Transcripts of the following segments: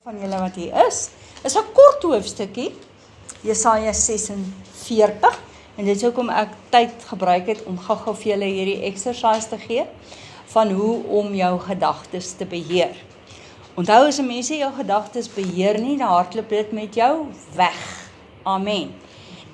van julle wat hier is 'n kort hoofstukkie, Jesaja 46, en dit is hoekom ek tyd gebruik het om gou-gou vir julle hierdie exercise te gee, van hoe om jou gedagtes te beheer. Onthou, as 'n mens jou gedagtes beheer nie, dan hardloop dit met jou weg. Amen.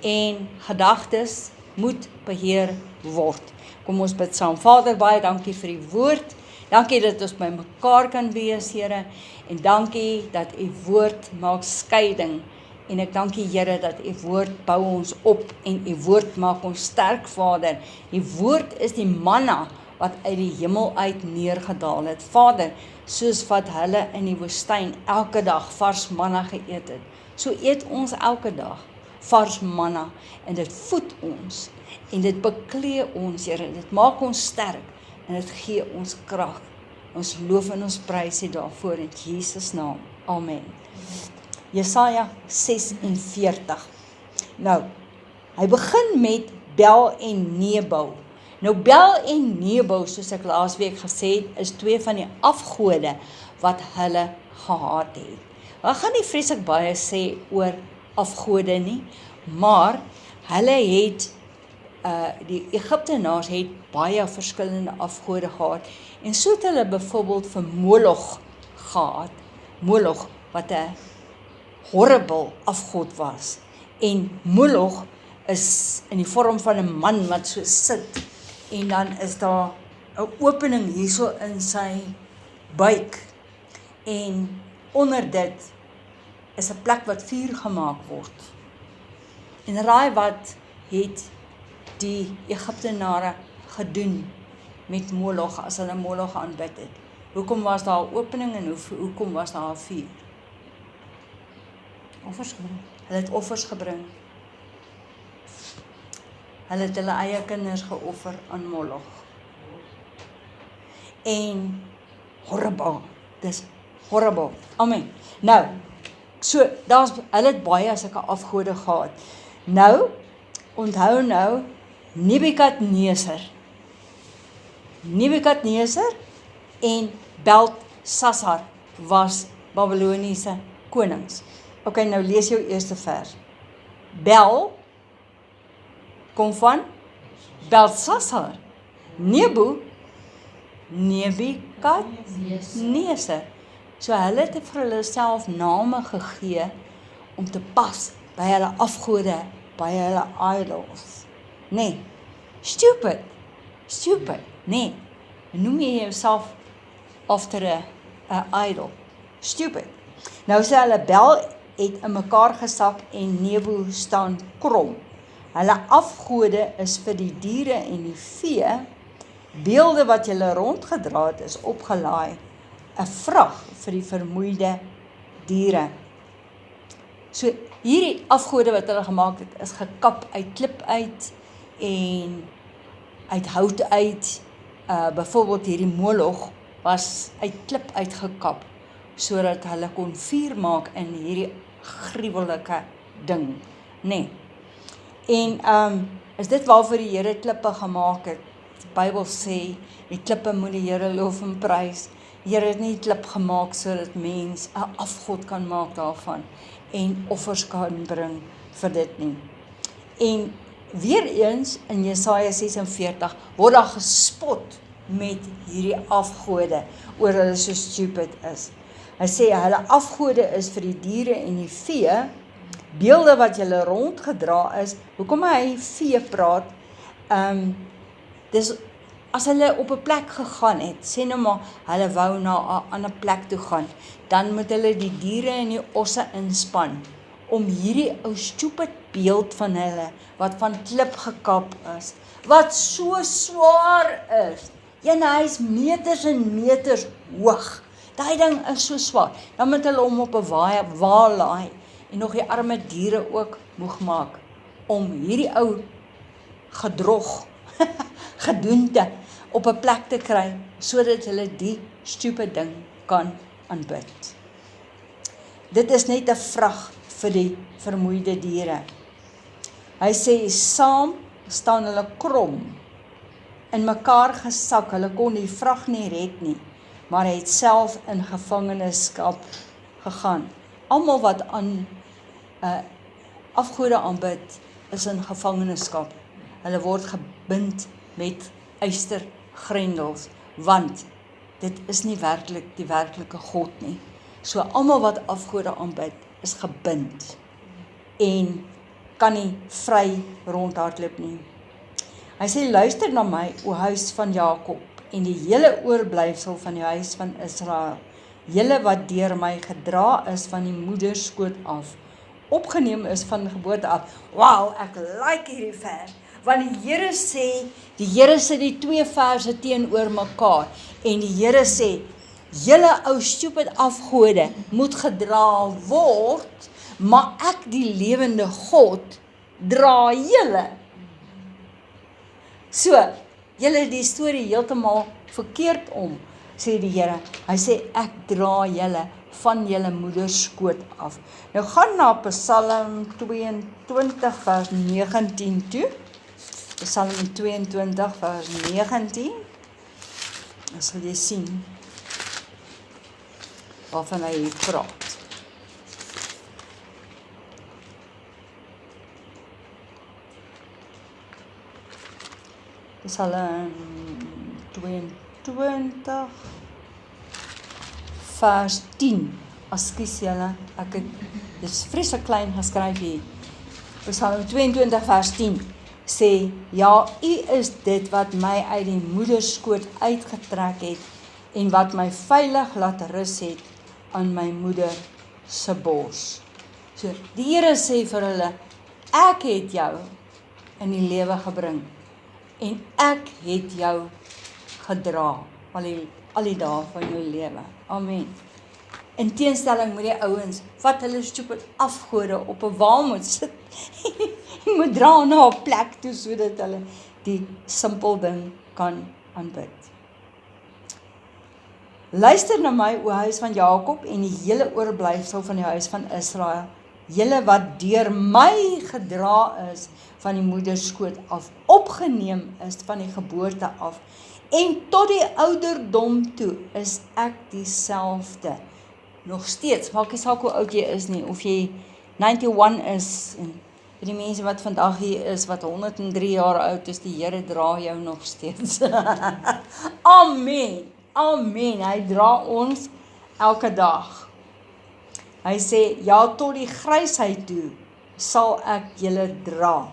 En gedagtes moet beheer word. Kom ons bid saam. Vader, baie dankie vir die woord. Dankie dat ons by mekaar kan wees, Here, en dankie dat u woord maak skeiding, en ek dankie, Here, dat u woord bou ons op, en u woord maak ons sterk, Vader. Die woord is die manna wat uit die hemel uit neergedaal het. Vader, soos wat hulle in die woestyn elke dag vars manna geëet het, so eet ons elke dag vars manna, en dit voed ons, en dit beklee ons, Here, dit maak ons sterk, en dit gee ons krag. Ons loof en ons prys U daarvoor in Jesus naam. Amen. Jesaja 46. Nou, hy begin met Bel en Nebo. Nou, Bel en Nebo, soos ek laasweek gesê het, is twee van die afgode wat hulle gehaat het. Ek gaan nie vreeslik baie sê oor afgode nie, maar hulle het die Egiptenaars het baie verskillende afgode gehad, en so het hulle byvoorbeeld vir Moloch gehad, Moloch wat 'n horrible afgod was, en Moloch is in die vorm van 'n man wat so sit, en dan is daar 'n opening hierso in sy buik, en onder dit is 'n plek wat vuur gemaak word. En raai wat het die Egiptenare gedoen met Moloch as hulle Moloch aanbid het? Hoekom was daar 'n opening en hoekom was daar 'n vuur? Offers gebring. Hulle het offers gebring. Hulle het hulle eie kinders geoffer aan Moloch. En horrible. Dis horrible. Amen. Nou, so hulle het baie sulke afgode gehad. Nou, onthou nou, Nebukadneser en Beltsassar was Babyloniese konings. Ok, nou lees jou eerste vers. Bel kom van Beltsassar. Nebukadneser. So hulle het vir hulle self name gegee om te pas by hulle afgode, by hulle idols. Nee, stupid, nee, noem jy jouself after 'n idol, stupid. Nou sê hulle, Bel het in mekaar gesak en Nebo staan krom. Hulle afgode is vir die diere en die vee, beelde wat julle rondgedra het is opgelaai, 'n vrag vir die vermoeide diere. So hierdie afgode wat hulle gemaak het, is gekap uit klip uit en uit hout uit. Byvoorbeeld hierdie Moloch was uit klip uitgekap, sodat hulle kon vuur maak in hierdie gruwelike ding. Nee. En is dit waarvoor die Here klippe gemaak het? Die Bybel sê, die klippe moet die Here loof en prys. Die Here het nie die klip gemaak sodat mens 'n afgod kan maak daarvan en offers kan bring vir dit nie. En weer eens in Jesaja 46 word daar gespot met hierdie afgode oor hulle so stupid is. Hy sê hulle afgode is vir die diere en die vee, beelde wat julle rondgedra is. Hoekom hy vee praat? Dis as hulle op 'n plek gegaan het, sê nou maar hulle wou na 'n ander plek toe gaan, dan moet hulle die diere en die osse inspann om hierdie ou stupid beeld van hulle wat van klip gekap is, wat so swaar is. Hy is meters en meters hoog. Daai ding is so swaar. Dan moet hulle hom op 'n wa laai en nog die arme diere ook moeg maak om hierdie ou gedrog gedoente op 'n plek te kry, sodat hulle die stupid ding kan aanbid. Dit is net 'n vrag vir die vermoeide diere. Hy sê, saam staan hulle krom, in mekaar gesak, hulle kon die vrag nie red nie, maar hy het self in gevangenskap gegaan. Almal wat aan afgode aanbid, is in gevangenskap. Hulle word gebind met ystergrendels, want dit is nie werklik die werklike God nie. So almal wat afgode aanbid, is gebind en kan nie vry rondhardloop nie. Hy sê, luister na my, o huis van Jakob, en die hele oorblyfsel van die huis van Israel, julle wat deur my gedra is van die moederskoot af, opgeneem is van geboorte af. Wow, ek like hierdie vers, want die Here sê die twee verse teenoor mekaar, en die Here sê, julle ou stupid afgode moet gedra word, maar ek die lewende God dra julle. So, julle het die storie heeltemal verkeerd om, sê die Here. Hy sê, ek dra julle van julle moederskoot af. Nou gaan na Psalm 22 vers 19 toe. Psalm 22 vers 19. Dan sal jy sien waarvan hy hier praat. Psalm 22 vers 10. Ekskuus julle, dit is vreeslik klein geskryf hier. Psalm 22 vers 10 sê, ja, u is dit wat my uit die moederskoot uitgetrek het en wat my veilig laat rus het aan my moeder se bors. So, die Here sê vir hulle, ek het jou in die lewe gebring en ek het jou gedra al die dae van jou lewe. Amen. In teenstelling met die ouens wat hulle stupid afgode op 'n wa moet sit en moet dra na 'n plek toe sodat hulle die simpel ding kan aanbid. Luister na my, o huis van Jakob, en die hele oorblyfsel van die huis van Israel, julle wat deur my gedra is van die moederskoot af, opgeneem is van die geboorte af, en tot die ouderdom toe is ek dieselfde. Nog steeds, maak nie saak hoe oud jy is nie, of jy 91 is, en die mense wat vandag hier is, wat 103 jaar oud is, die Here dra jou nog steeds. Amen, amen, hy dra ons elke dag. Hy sê, ja, tot die grysheid toe, sal ek julle dra.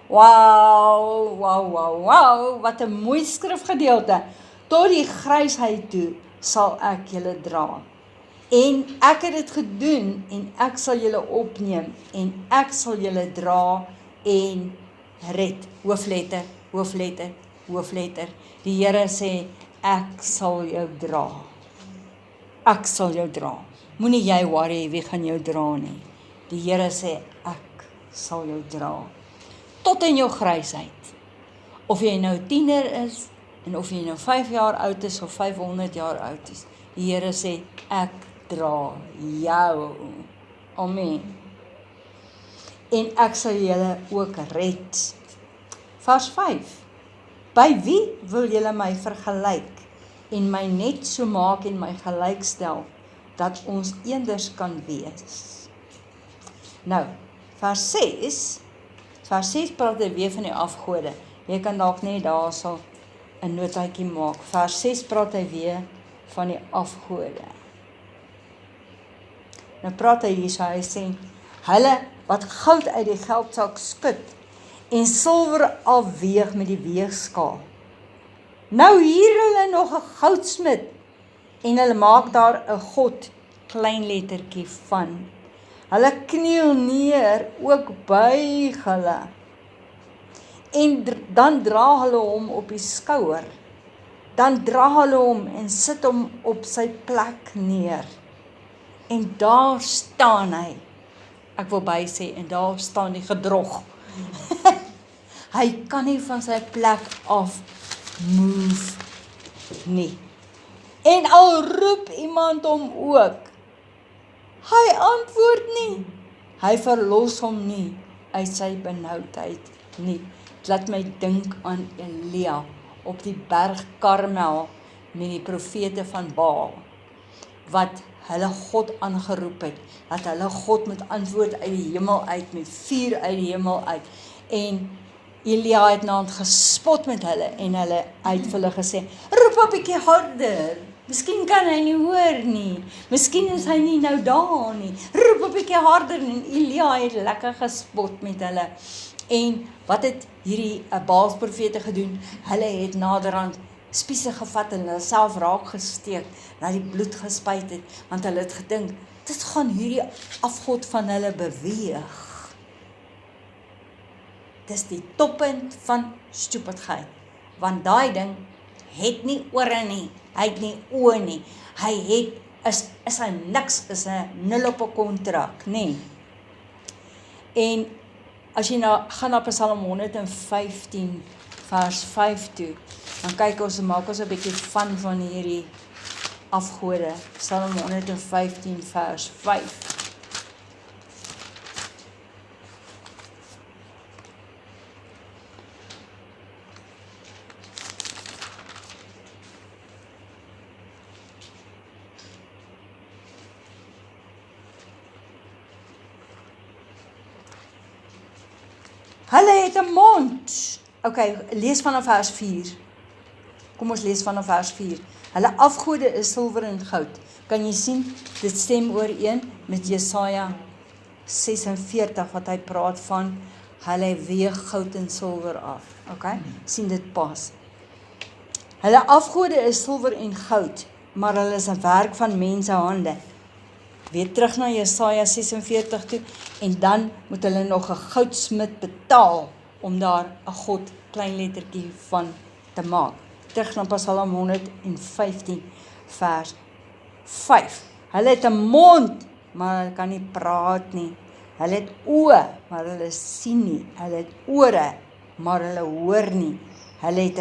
Wow, wow, wow, wow, wat 'n mooi skrifgedeelte. Tot die grysheid toe, sal ek julle dra. En ek het dit gedoen, en ek sal julle opneem, en ek sal julle dra en red. Hoofletter, hoofletter, hoofletter. Die Here sê, ek sal jou dra. Ek sal jou dra. Moenie jy worry wie gaan jou dra nie. Die Here sê, ek sal jou dra. Tot in jou grysheid. Of jy nou tiener is, en of jy nou 5 jaar oud is, of 500 jaar oud is. Die Here sê, ek dra jou. Amen. En ek sal julle ook red. Vers 5. By wie wil julle my vergelyk, en my net so maak en my gelykstel, dat ons eenders kan wees? Nou, vers 6 praat hy weer van die afgode. Jy kan dalk net daar so 'n notaatjie maak. Vers 6 praat hy weer van die afgode. Nou praat hy hier, hy sê, hulle wat goud uit die geldsak skud, en silwer afweeg met die weegskaal. Nou hier hulle nog 'n goudsmid, en hulle maak daar 'n god, kleinlettertjie van. Hulle kniel neer, ook buig hulle. En dan dra hulle hom op die skouer. Dan dra hulle hom en sit hom op sy plek neer. En daar staan hy. Ek wil by sê, en daar staan die gedrog. Hy kan nie van sy plek af move nie. En al roep iemand hom ook, hy antwoord nie. Hy verlos hom nie uit sy benoudheid nie. Laat my dink aan Elia op die berg Karmel met die profete van Baal, wat hulle God aangeroep het, dat hulle God moet antwoord uit die hemel uit, met vuur uit die hemel uit, en Elia het nou gespot met hulle, en hulle het vir hulle gesê, roep 'n bietjie harder, miskien kan hy nie hoor nie, miskien is hy nie nou daar nie, roep 'n bietjie harder, en Elia het lekker gespot met hulle, en wat het hierdie Baalsprofete gedoen? Hulle het naderhand spiese gevat en hulle self raak gesteek, dat die bloed gespuit het, want hulle het gedink, dit gaan hierdie afgod van hulle beweeg. Dis die toppunt van stupidheid, want daai ding het nie ore nie, hy het nie oë nie, hy het, is hy niks, is hy nul op 'n kontrak, nee. En as jy gaan na Psalm 115 vers 5 toe, dan kyk ons, maak ons 'n bietjie van hierdie afgode, Psalm 115 vers 5. Hulle het 'n mond. Okay, lees vanaf vers 4. Kom ons lees vanaf vers 4. Hulle afgode is silwer en goud. Kan jy sien, dit stem ooreen met Jesaja 46 wat hy praat van, hulle weeg goud en silwer af. Okay, sien dit pas. Hulle afgode is silwer en goud, maar hulle is 'n werk van mense hande. Weer terug na Jesaja 46 toe, en dan moet hulle nog 'n goudsmid betaal, om daar 'n God klein lettertjie van te maak. Terug na Psalm 115 vers 5. Hulle het 'n mond, maar hulle kan nie praat nie. Hulle het oë, maar hulle sien nie. Hulle het ore, maar hulle hoor nie. Hulle het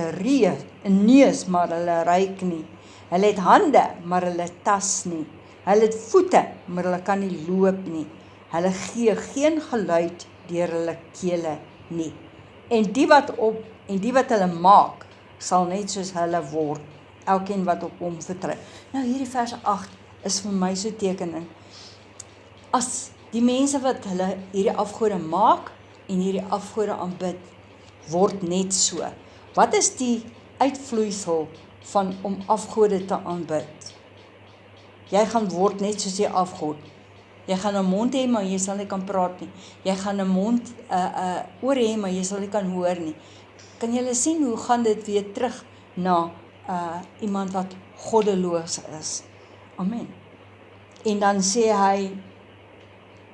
'n neus, maar hulle ruik nie. Hulle het hande, maar hulle tas nie. Hulle het voete, maar hulle kan nie loop nie. Hulle gee geen geluid deur hulle kele nie. En die wat hulle maak, sal net soos hulle word, elkeen wat op hom vertrou. Nou hierdie vers 8 is vir my so tekening. As die mense wat hulle hierdie afgode maak en hierdie afgode aanbid, word net so. Wat is die uitvloeisel van om afgode te aanbid? Jy gaan word net soos die afgod. Jy gaan 'n mond hê, maar jy sal nie kan praat nie. Jy gaan 'n mond oor hê, maar jy sal nie kan hoor nie. Kan julle sien hoe gaan dit weer terug na iemand wat goddeloos is? Amen. En dan sê hy,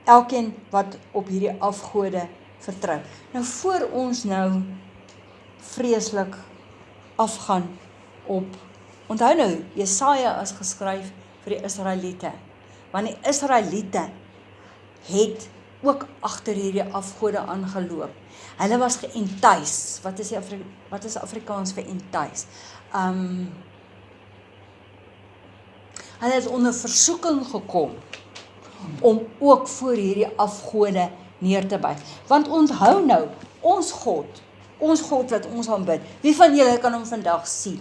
elkeen wat op hierdie afgode vertrou. Nou voor ons nou vreeslik afgaan op, onthou nou, Jesaja is geskryf vir die Israeliete, want die Israeliete het ook agter hierdie afgode aangeloop. Hulle was geëntuis. Wat is Afrikaans vir entuis? Hulle het onder versoeking gekom om ook voor hierdie afgode neer te buig. Want onthou nou, ons God wat ons aanbid, wie van julle kan hom vandag sien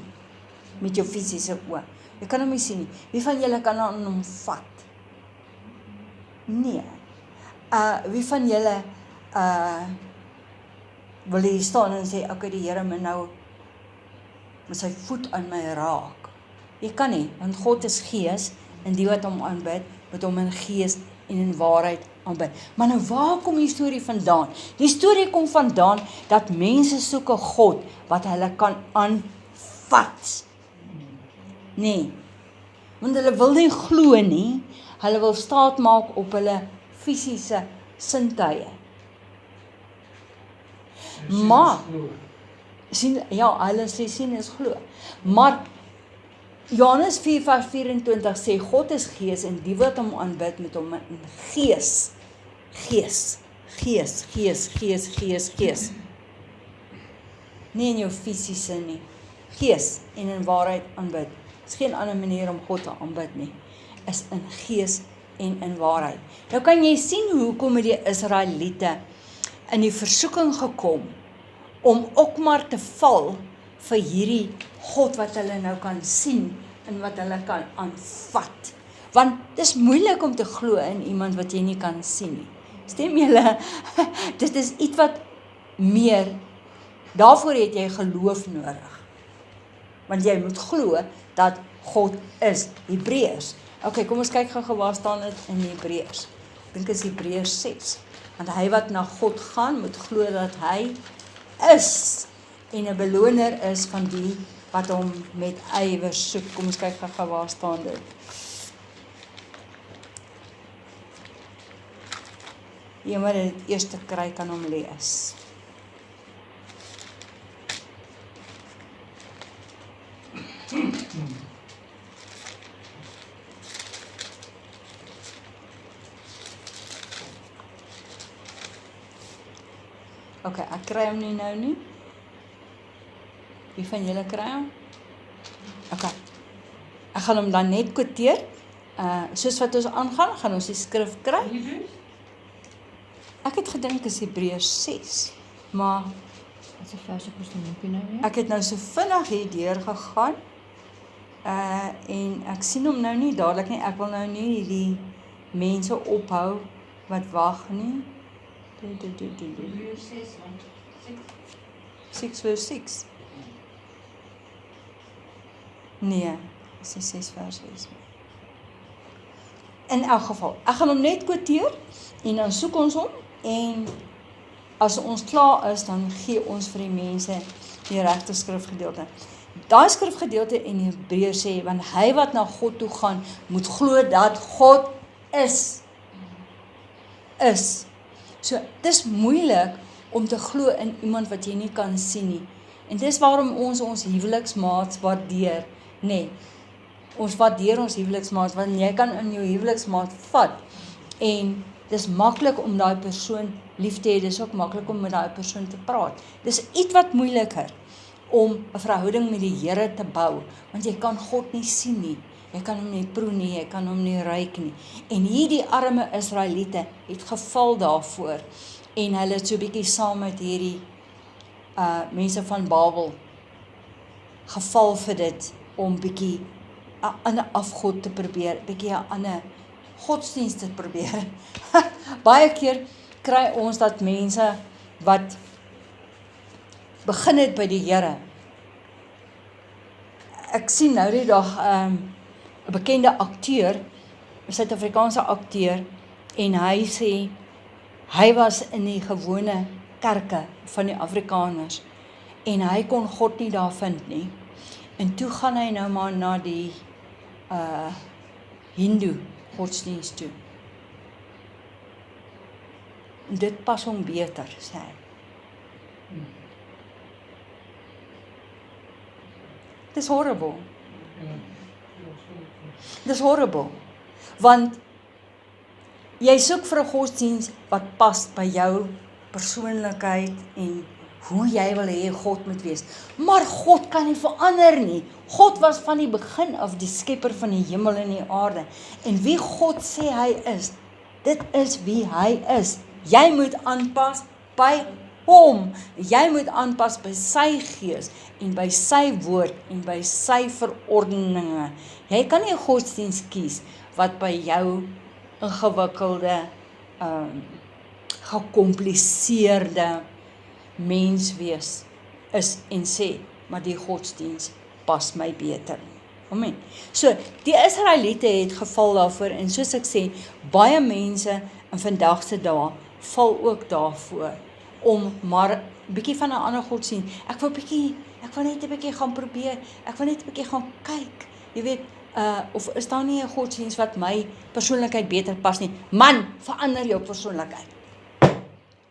met jou fisiese oë? Jy kan hom nie sien nie. Wie van julle kan aan hom vat? Nee. Wie van julle wil hier staan en sê, okay, die Here moet nou met sy voet aan my raak? Jy kan nie, want God is gees, en die wat hom aanbid, moet hom in gees en in waarheid aanbid. Maar nou waar kom die storie vandaan? Die storie kom vandaan dat mense soek 'n God wat hulle kan aanvat. Nee, want hulle wil nie glo nie, hulle wil staat maak op hulle fisiese sintuie. Maar, hulle sien is glo. Maar, Johannes 4 vers 24 sê, God is gees en die wat hom aanbid met hom in gees. Nie in jou fisiese nie. Gees en in waarheid aanbid. Is geen ander manier om God te aanbid nie. Is in gees en in waarheid. Nou kan jy sien hoekom het die Israeliete in die versoeking gekom om ook maar te val vir hierdie God wat hulle nou kan sien en wat hulle kan aanvat. Want dis moeilik om te glo in iemand wat jy nie kan sien nie. Stem julle? Dit is iets wat meer, daarvoor het jy geloof nodig. Want jy moet glo dat God is. Hebreërs. Okay, kom ons kyk gou waar staan dit in Hebreërs. Ek dink is Hebreërs 6. Want hy wat na God gaan, moet glo dat hy is en 'n beloner is van die wat hom met ywer soek. Kom ons kyk gou waar staan dit. Jy moet dit eers kry kan hom lees. Okay, ek kry hom nie nou nie. Wie van julle kry hom? Okay. Ek gaan hom dan net quoteer. Soos wat ons aangaan, gaan ons die skrif kry. Ek het gedink is Hebreërs 6, maar Wat se vers ek moes nou weer? ek het nou so vinnig hier deur gegaan. En ek sien hom nou nie dadelik nie. Ek wil nou nie die mense ophou wat wag nie. 6 vers 6. Nee, dis nie 6 vers 6. In elk geval, ek gaan hom net quoteer en dan soek ons hom en as ons klaar is, dan gee ons vir die mense die regte skrifgedeelte. Daai skrifgedeelte in Hebreërs sê, want hy wat na God toe gaan, moet glo dat God is. So, dis moeilik om te glo in iemand wat jy nie kan sien nie. En dis waarom ons huweliksmaats waardeer, nee. Ons waardeer ons huweliksmaats, want jy kan in jou huweliksmaat vat en dis maklik om daai persoon lief te hê, dis ook maklik om met daai persoon te praat. Dis iets wat moeiliker om 'n verhouding met die Here te bou, want jy kan God nie sien nie. Jy kan hom nie proe nie, jy kan hom nie ruik nie. En hierdie arme Israeliete het geval daarvoor en hulle het so 'n bietjie saam met hierdie mense van Babel geval vir dit om bietjie 'n ander afgod te probeer, bietjie 'n ander godsdienst te probeer. Baie keer kry ons dat mense wat begin het by die Here. Ek sien nou die dag 'n bekende akteur, 'n Suid-Afrikaanse akteur, en hy sê hy was in die gewone kerke van die Afrikaners en hy kon God nie daar vind nie. En toe gaan hy nou maar na die Hindu godsdienst toe. En dit pas hom beter, sê hy. Dis horrible. Dis horrible. Want jy soek vir 'n godsdienst wat pas by jou persoonlikheid en hoe jy wil hê God moet wees. Maar God kan nie verander nie. God was van die begin af die skepper van die hemel en die aarde. En wie God sê hy is, dit is wie hy is. Jy moet aanpas by hom. Jy moet aanpas by sy gees en by sy woord en by sy verordeninge. Jy kan nie 'n godsdienst kies wat by jou ingewikkelde, gekompliseerde menswees is en sê, maar die godsdienst pas my beter. Amen. So, die Israeliete het geval daarvoor en soos ek sê, baie mense in vandag se dae val ook daarvoor om maar 'n bietjie van 'n ander godsdienst. Ek wil net 'n bietjie gaan probeer. Ek wil net 'n bietjie gaan kyk. Jy weet, of is daar nie 'n godsdienst wat my persoonlikheid beter pas nie? Man, verander jou persoonlikheid.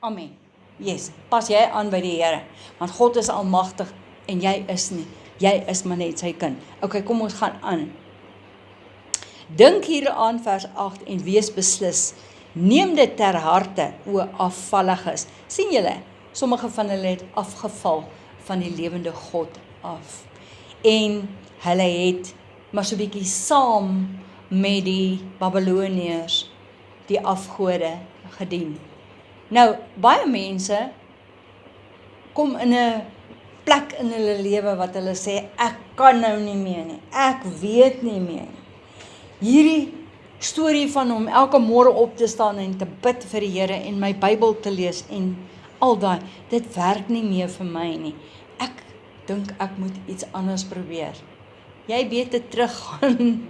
Amen. Yes, pas jy aan by die Here, want God is almagtig en jy is nie. Jy is maar net sy kind. Okay, kom ons gaan aan. Dink hieraan vers 8 en wees beslis. Neem dit ter harte, o afvalliges. Sien julle, sommige van hulle het afgeval van die lewende God af. En hulle het maar so 'n bietjie saam met die Babiloniërs, die afgode gedien. Nou, baie mense kom in 'n plek in hulle lewe wat hulle sê, ek kan nou nie meer nie, ek weet nie meer nie. Hierdie storie van om elke môre op te staan en te bid vir die Here en my Bybel te lees en al daai, dit werk nie meer vir my nie. Ek dink ek moet iets anders probeer. Jy beter teruggaan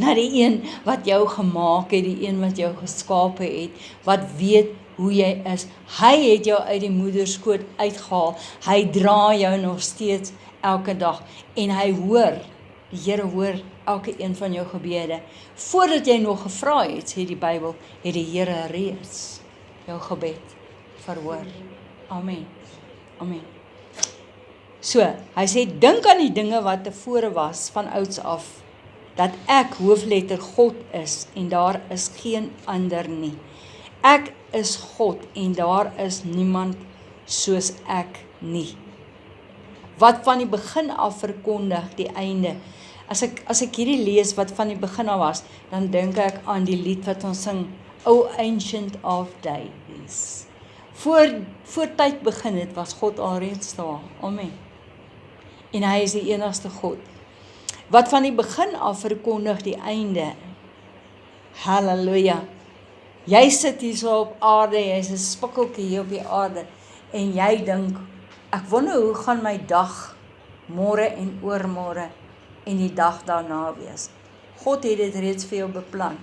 na die een wat jou gemaak het, die een wat jou geskape het, wat weet hoe jy is. Hy het jou uit die moederskoot uitgehaal. Hy dra jou nog steeds elke dag en hy hoor, die Here hoor elke een van jou gebede. Voordat jy nog gevra het, sê die Bybel, het die Here reeds jou gebed verhoor. Amen. Amen. So, hy sê, dink aan die dinge wat tevore was, van ouds af, dat ek hoofletter God is, en daar is geen ander nie. Ek is God, en daar is niemand soos ek nie. Wat van die begin af verkondig die einde. As ek hierdie lees wat van die begin af was, dan dink ek aan die lied wat ons sing, O Ancient of Days. Voor tyd begin het, was God alreeds daar. Amen. En hy is die enigste God. Wat van die begin af verkondig die einde. Halleluja. Jy sit hier so op aarde, jy is 'n spikkeltjie hier op die aarde, en jy dink, ek wonder hoe gaan my dag, môre en oormôre, en die dag daarna wees. God het dit reeds vir jou beplan.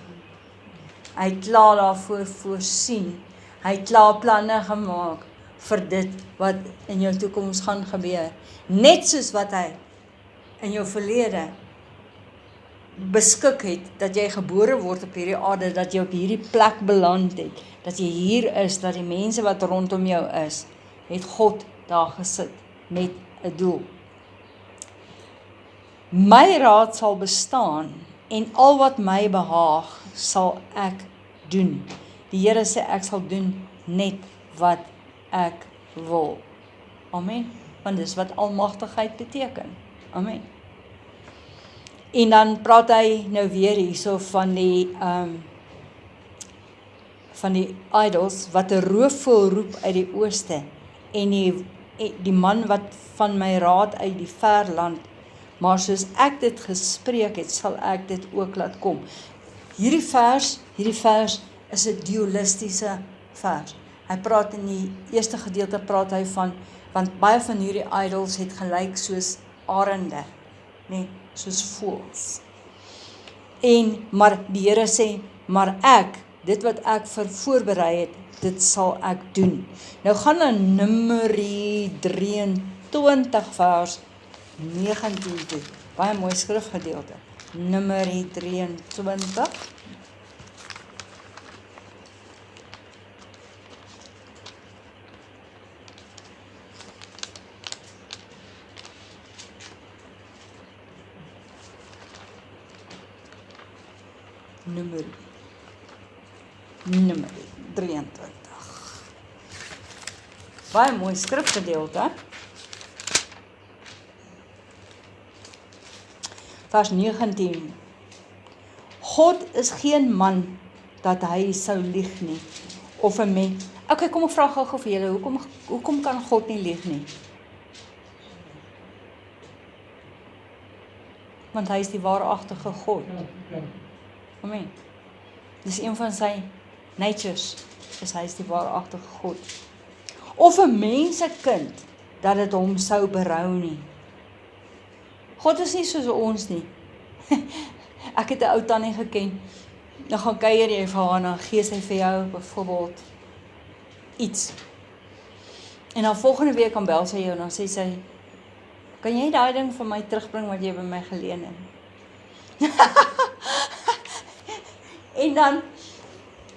Hy het klaar daarvoor voorsien. Hy het klaar planne gemaak vir dit wat in jou toekoms gaan gebeur. Net soos wat hy in jou verlede beskik het, dat jy gebore word op hierdie aarde, dat jy op hierdie plek beland het, dat jy hier is, dat die mense wat rondom jou is, het God daar gesit met 'n doel. My raad sal bestaan, en al wat my behaag, sal ek doen. Die Here sê, ek sal doen net wat ek wil. Amen. Want dis wat almagtigheid beteken. Amen. En dan praat hy nou weer hierso van die idols, wat 'n roofvoël roep uit die ooste, en die man wat van my raad uit die ver land, maar soos ek dit gespreek het, sal ek dit ook laat kom. Hierdie vers is 'n dualistiese vers. Hy praat in die eerste gedeelte praat hy van, want baie van hierdie idols het gelyk soos arende, nee, soos voëls. Maar die Here sê, maar ek, dit wat ek voorberei het, dit sal ek doen. Nou gaan na Numeri 23 vers 19 toe. Baie mooi skrifgedeelte. Numeri 23. Numeri 23. Baie mooi skrifgedeelte. Vers 19. God is geen man dat hy sou lieg nie, of 'n mens. Okay, kom ek vra gou vir julle, hoekom kan God nie lieg nie? Want hy is die waaragtige God. Amen. Dis een van sy natures, hy is die waaragtige God. Of 'n mensekind dat dit hom sou berou nie. God is nie soos ons nie. Ek het 'n ou tannie geken. Dan gaan kuier jy vir haar, dan gee sy vir jou byvoorbeeld iets. En dan volgende week kan bel sy jou en dan sê sy, kan jy daai ding vir my terugbring wat jy by my geleen het? En dan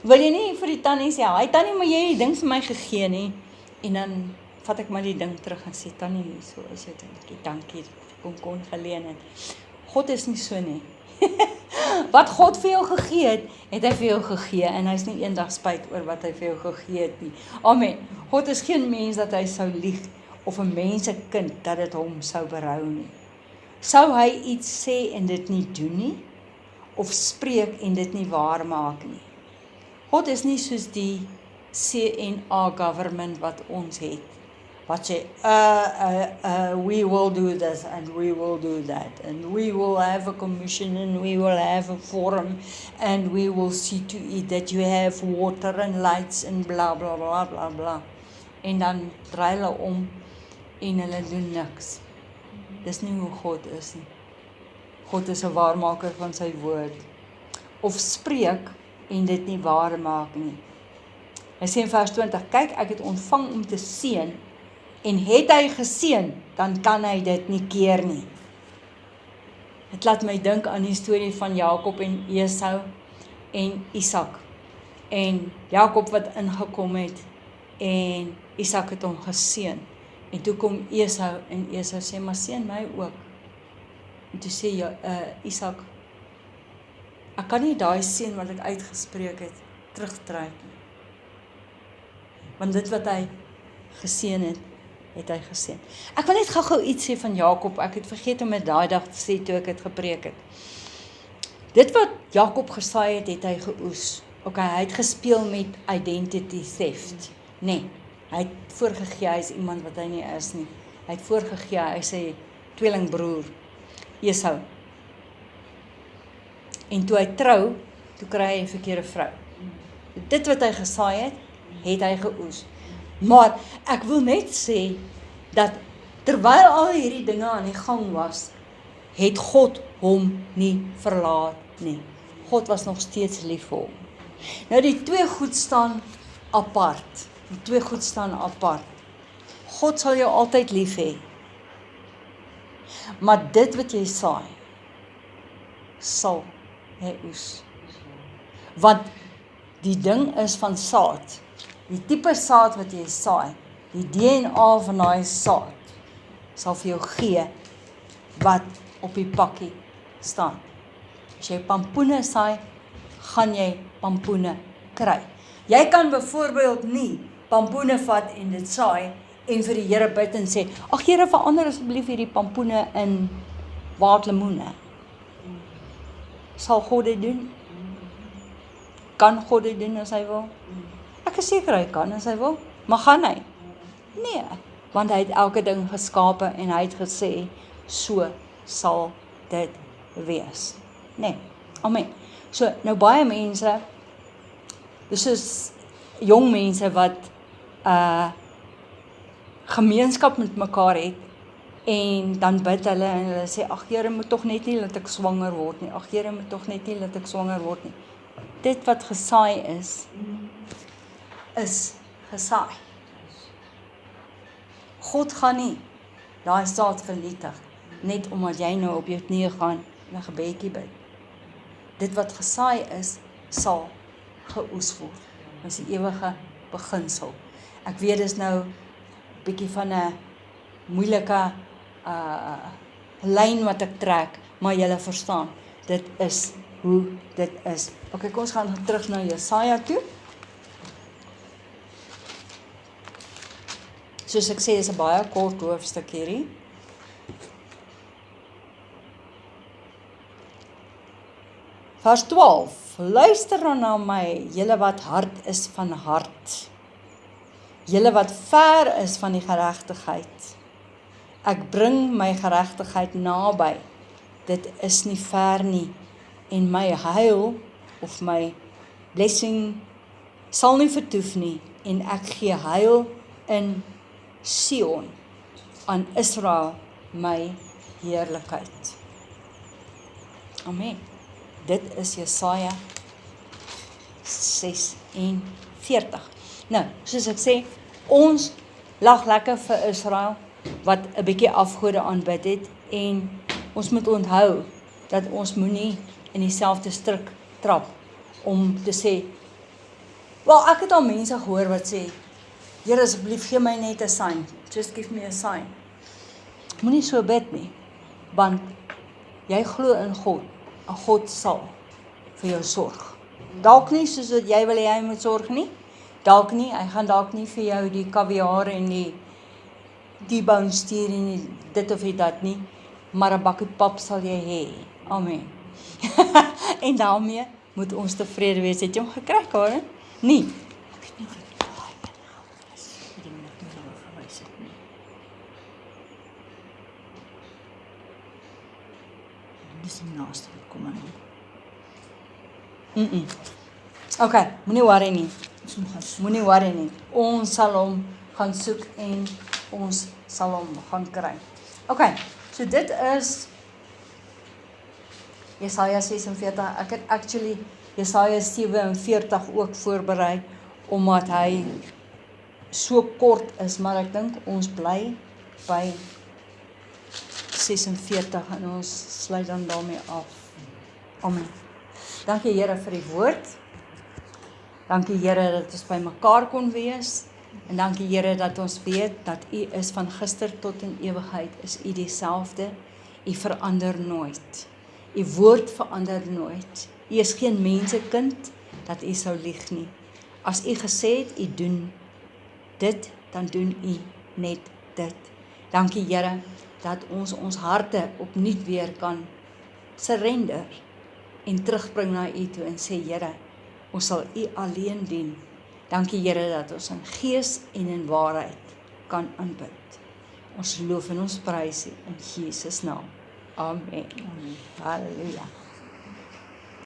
wil jy nie vir die tannie sê, hy tannie, maar jy het die ding vir my gegee nie. En dan vat ek maar die ding terug en sê, tannie, so is dit, dankie, kon geleen het. God is nie so nie. Wat God vir jou gegee het, het hy vir jou gegee, en hy is nie eendag spyt oor wat hy vir jou gegee het nie. Amen. God is geen mens dat hy sou lieg, of 'n mensekind dat dit hom sou berou nie. Sou hy iets sê en dit nie doen nie, of spreek en dit nie waar maak nie. God is nie soos die CNA government wat ons het. wat sê, we will do this and we will do that and we will have a commission and we will have a forum and we will see to it that you have water and lights and bla bla bla bla bla. En dan draai hulle om en hulle doen niks. Dis nie hoe God is nie. God is 'n waarmaker van sy woord. Of spreek en dit nie waar maak nie. Hy sê in vers 20, kyk, ek het ontvang om te seën, en het hy geseën, dan kan hy dit nie keer nie. Dit laat my dink aan die storie van Jakob en Esau en Isak. En Jakob wat ingekom het, en Isak het hom geseën. En toe kom Esau, en Esau sê, maar seën my ook. En toe sê Isak, ek kan nie daai seën wat ek uitgespreek het, terugtrek nie. Want dit wat hy geseën het, het hy geseën. Ek wil net gou iets sê van Jakob, ek het vergeet om dit daai dag te sê toe ek dit gepreek het. Dit wat Jakob gesaai het, het hy geoes. Okay, hy het gespeel met identity theft. Nee, hy het voorgegee, hy is iemand wat hy nie is nie. Hy het voorgegee, hy sê tweelingbroer, Esau. En toe hy trou, toe kry hy 'n verkeerde vrou. Dit wat hy gesaai het, het hy geoes. Maar ek wil net sê, dat terwyl al hierdie dinge aan die gang was, het God hom nie verlaat nie. God was nog steeds lief vir hom. Nou die twee goed staan apart. Die twee goed staan apart. God sal jou altyd lief hê. Maar dit wat jy saai, sal hy oes. Want die ding is van saad. Die tipe saad wat jy saai, die DNA van daai saad, sal vir jou gee wat op die pakkie staan. As jy pampoene saai, gaan jy pampoene kry. Jy kan byvoorbeeld nie pampoene vat en dit saai en vir die Here bid en sê, ag Here, verander asseblief hierdie pampoene in waterlemoene. Sal God dit doen? Kan God dit doen as hy wil? Ek is seker hy kan as hy wil, maar gaan hy? Nee, want hy het elke ding geskape en hy het gesê, so sal dit wees. Nee, amen. So, nou baie mense, dis is jong mense wat gemeenskap met mekaar het, en dan bid hulle en hulle sê, ag Here, moet tog net nie dat ek swanger word nie, ag Here, moet tog net nie dat ek swanger word nie. Dit wat gesaai is gesaai. God gaan nie daai saad vernietig, net omdat jy nou op jou knieë gaan en 'n gebedjie bid. Dit wat gesaai is, sal geoes word. Dit is die ewige beginsel. Ek weet dis nou 'n bietjie van 'n moeilike lyn wat ek trek, maar julle verstaan, dit is hoe dit is. Okay, kom ons gaan terug na Jesaja toe. Soos ek sê, is 'n baie kort hoofstuk hierdie. Vers 12. Luister dan na my, julle wat hard is van hart. Julle wat ver is van die geregtigheid. Ek bring my geregtigheid naby. Dit is nie ver nie. En my heil of my blessing sal nie vertoef nie. En ek gee heil in Sion aan Israel my heerlikheid. Amen. Dit is Jesaja 46. Nou, soos ek sê, ons lag lekker vir Israel wat 'n bietjie afgode aanbid het, en ons moet onthou dat ons moenie in dieselfde struik trap om te sê, wel, ek het al mense gehoor wat sê, Here, asseblief gee my net 'n sign, just give me a sign. Moenie so bid nie, want jy glo in God, en God sal vir jou sorg. Dalk nie soos wat jy wil hê hy moet sorg nie, dalk nie, hy gaan dalk nie vir jou die kaviaar en die bone stuur en dit of dat nie, maar 'n bakkie pap sal jy hê. Amen. En daarmee moet ons tevrede wees. Het jy hom gekry, Karen? Nie. Ek het nie Dis die naaste wat kom aan hom. Okay, moenie worry nie. Ons moet gaan soek. Moenie worry nie. Ons sal hom gaan soek en ons sal hom gaan kry. Okay, so dit is Jesaja 46. Ek het actually Jesaja 47 ook voorberei omdat hy so kort is, maar ek dink ons bly by 46 en ons sluit dan daarmee af. Amen. Dankie Here vir die woord. Dankie Here dat ons by mekaar kon wees. En dankie Here dat ons weet dat U is van gister tot in ewigheid, is U dieselfde. U verander nooit. U woord verander nooit. U is geen mensekind dat U sou lieg nie. As U gesê het, U doen dit, dan doen U net dit. Dankie Here dat ons harte opnuut weer kan surrender en terugbring na U toe en sê Here, ons sal U alleen dien. Dankie Here dat ons in gees en in waarheid kan aanbid. Ons loof en ons prys U in Jesus naam. Amen. Halleluja.